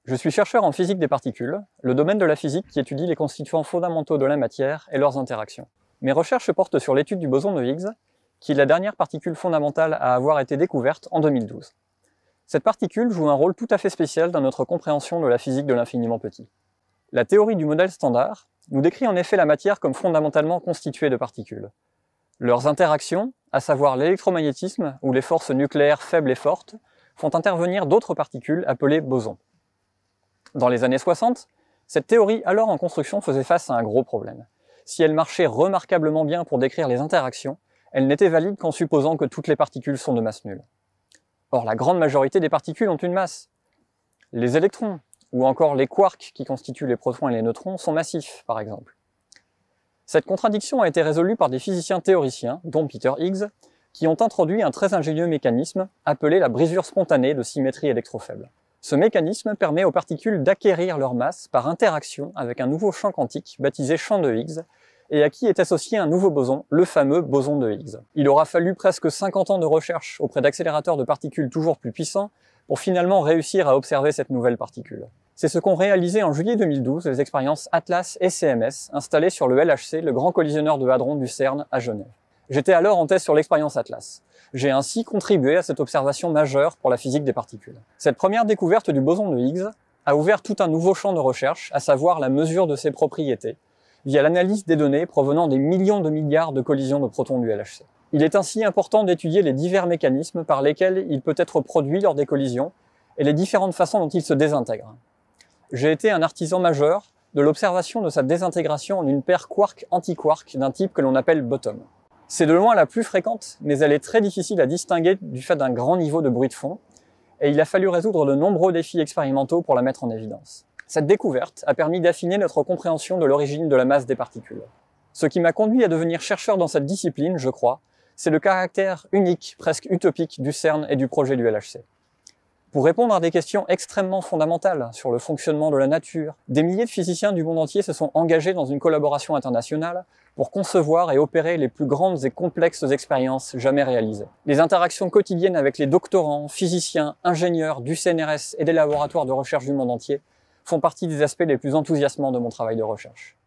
Je suis chercheur en physique des particules, le domaine de la physique qui étudie les constituants fondamentaux de la matière et leurs interactions. Mes recherches portent sur l'étude du boson de Higgs, qui est la dernière particule fondamentale à avoir été découverte en 2012. Cette particule joue un rôle tout à fait spécial dans notre compréhension de la physique de l'infiniment petit. La théorie du modèle standard nous décrit en effet la matière comme fondamentalement constituée de particules. Leurs interactions, à savoir l'électromagnétisme ou les forces nucléaires faibles et fortes, font intervenir d'autres particules appelées bosons. Dans les années 60, cette théorie alors en construction faisait face à un gros problème. Si elle marchait remarquablement bien pour décrire les interactions, elle n'était valide qu'en supposant que toutes les particules sont de masse nulle. Or, la grande majorité des particules ont une masse. Les électrons, ou encore les quarks qui constituent les protons et les neutrons, sont massifs, par exemple. Cette contradiction a été résolue par des physiciens théoriciens, dont Peter Higgs, qui ont introduit un très ingénieux mécanisme appelé la brisure spontanée de symétrie électrofaible. Ce mécanisme permet aux particules d'acquérir leur masse par interaction avec un nouveau champ quantique baptisé champ de Higgs, et à qui est associé un nouveau boson, le fameux boson de Higgs. Il aura fallu presque 50 ans de recherche auprès d'accélérateurs de particules toujours plus puissants pour finalement réussir à observer cette nouvelle particule. C'est ce qu'ont réalisé en juillet 2012 les expériences ATLAS et CMS installées sur le LHC, le grand collisionneur de hadrons du CERN à Genève. J'étais alors en thèse sur l'expérience ATLAS. J'ai ainsi contribué à cette observation majeure pour la physique des particules. Cette première découverte du boson de Higgs a ouvert tout un nouveau champ de recherche, à savoir la mesure de ses propriétés, via l'analyse des données provenant des millions de milliards de collisions de protons du LHC. Il est ainsi important d'étudier les divers mécanismes par lesquels il peut être produit lors des collisions et les différentes façons dont il se désintègre. J'ai été un artisan majeur de l'observation de sa désintégration en une paire quark-antiquark d'un type que l'on appelle bottom. C'est de loin la plus fréquente, mais elle est très difficile à distinguer du fait d'un grand niveau de bruit de fond, et il a fallu résoudre de nombreux défis expérimentaux pour la mettre en évidence. Cette découverte a permis d'affiner notre compréhension de l'origine de la masse des particules. Ce qui m'a conduit à devenir chercheur dans cette discipline, je crois, c'est le caractère unique, presque utopique du CERN et du projet du LHC. Pour répondre à des questions extrêmement fondamentales sur le fonctionnement de la nature, des milliers de physiciens du monde entier se sont engagés dans une collaboration internationale pour concevoir et opérer les plus grandes et complexes expériences jamais réalisées. Les interactions quotidiennes avec les doctorants, physiciens, ingénieurs du CNRS et des laboratoires de recherche du monde entier font partie des aspects les plus enthousiasmants de mon travail de recherche.